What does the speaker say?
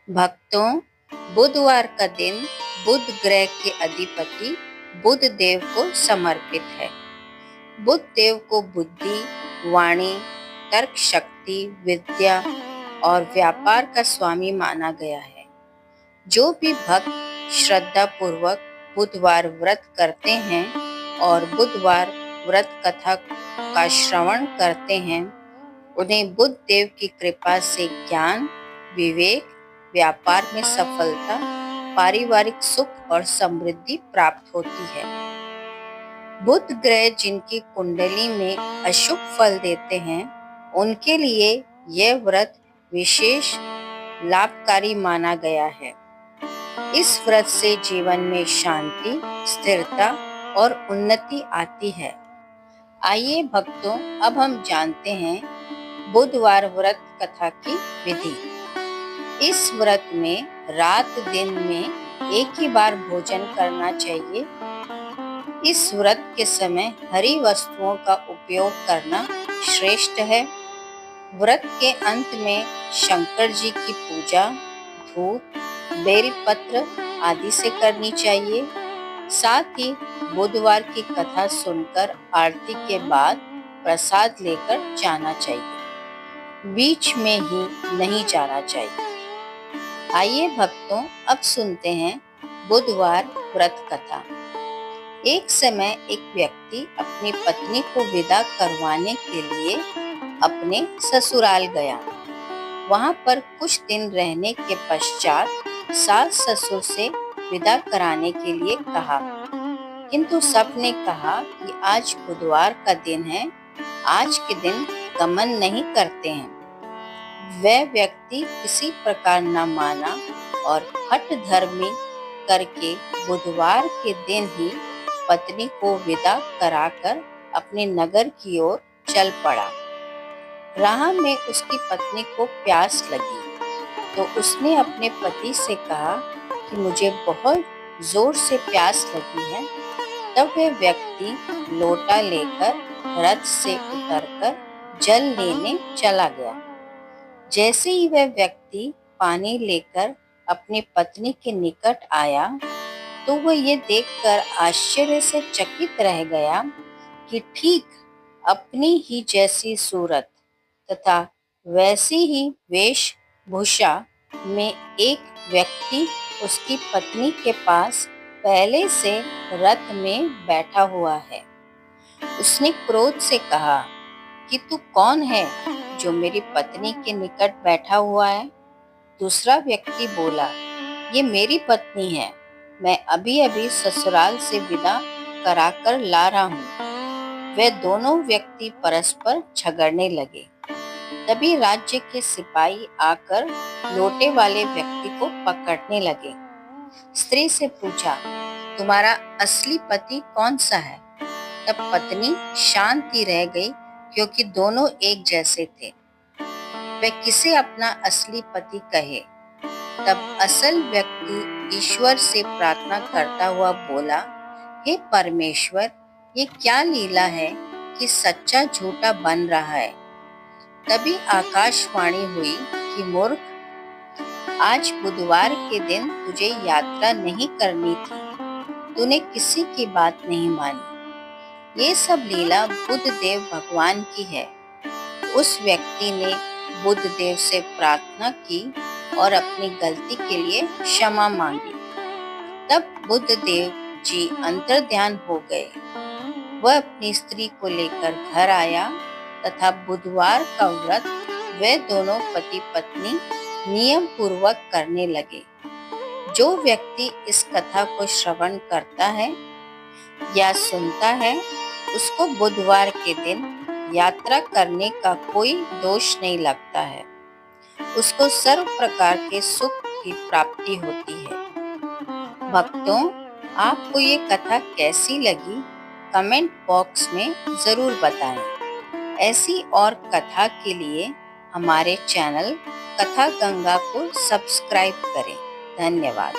भक्तों, बुधवार का दिन बुध ग्रह के अधिपति बुध देव को समर्पित है। बुध देव को बुद्धि, वाणी, तर्क शक्ति, विद्या और व्यापार का स्वामी माना गया है। जो भी भक्त श्रद्धा पूर्वक बुधवार व्रत करते हैं और बुधवार व्रत कथा का श्रवण करते हैं, उन्हें बुध देव की कृपा से ज्ञान, विवेक, व्यापार में सफलता, पारिवारिक सुख और समृद्धि प्राप्त होती है। बुध ग्रह जिनकी कुंडली में अशुभ फल देते हैं, उनके लिए यह व्रत विशेष लाभकारी माना गया है। इस व्रत से जीवन में शांति, स्थिरता और उन्नति आती है। आइए भक्तों, अब हम जानते हैं बुधवार व्रत कथा की विधि। इस व्रत में रात दिन में एक ही बार भोजन करना चाहिए। इस व्रत के समय हरी वस्तुओं का उपयोग करना श्रेष्ठ है। व्रत के अंत में शंकर जी की पूजा धूप, बेलपत्र आदि से करनी चाहिए। साथ ही बुधवार की कथा सुनकर आरती के बाद प्रसाद लेकर जाना चाहिए। बीच में ही नहीं जाना चाहिए। आइए भक्तों, अब सुनते हैं बुधवार व्रत कथा। एक समय एक व्यक्ति अपनी पत्नी को विदा करवाने के लिए अपने ससुराल गया। वहां पर कुछ दिन रहने के पश्चात सास ससुर से विदा कराने के लिए कहा, किंतु सबने कहा कि आज बुधवार का दिन है, आज के दिन गमन नहीं करते हैं। वह व्यक्ति किसी प्रकार न माना और हठ धर्मी करके बुधवार के दिन ही पत्नी को विदा कराकर अपने नगर की ओर चल पड़ा। राह में उसकी पत्नी को प्यास लगी, तो उसने अपने पति से कहा कि मुझे बहुत जोर से प्यास लगी है। तब वह व्यक्ति लोटा लेकर रथ से उतरकर जल लेने चला गया। जैसे ही वह व्यक्ति पानी लेकर अपनी पत्नी के निकट आया, तो वह ये देखकर आश्चर्य से चकित रह गया कि ठीक अपनी ही जैसी सूरत तथा वैसी ही वेशभूषा में एक व्यक्ति उसकी पत्नी के पास पहले से रथ में बैठा हुआ है। उसने क्रोध से कहा कि तू कौन है जो मेरी पत्नी के निकट बैठा हुआ है? दूसरा व्यक्ति बोला, ये मेरी पत्नी है, मैं अभी अभी ससुराल से विदा कराकर ला रहा हूँ। वे दोनों व्यक्ति परस्पर झगड़ने लगे। तभी राज्य के सिपाही आकर लोटे वाले व्यक्ति को पकड़ने लगे। स्त्री से पूछा, तुम्हारा असली पति कौन सा है? तब पत्नी शांति रह गई, क्योंकि दोनों एक जैसे थे। वह किसे अपना असली पति कहे? तब असल व्यक्ति ईश्वर से प्रार्थना करता हुआ बोला, हे परमेश्वर, ये क्या लीला है कि सच्चा झूठा बन रहा है। तभी आकाशवाणी हुई कि मूर्ख, आज बुधवार के दिन तुझे यात्रा नहीं करनी थी, तूने किसी की बात नहीं मानी। ये सब लीला बुध देव भगवान की है। उस व्यक्ति ने बुध देव से प्रार्थना की और अपनी गलती के लिए क्षमा मांगी। तब बुध देव जी अंतर्ध्यान हो गए। वह अपनी स्त्री को लेकर घर आया तथा बुधवार का व्रत वे दोनों पति पत्नी नियम पूर्वक करने लगे। जो व्यक्ति इस कथा को श्रवण करता है या सुनता है, उसको बुधवार के दिन यात्रा करने का कोई दोष नहीं लगता है। उसको सर्व प्रकार के सुख की प्राप्ति होती है। भक्तों, आपको ये कथा कैसी लगी? कमेंट बॉक्स में जरूर बताएं। ऐसी और कथा के लिए हमारे चैनल कथा गंगा को सब्सक्राइब करें। धन्यवाद।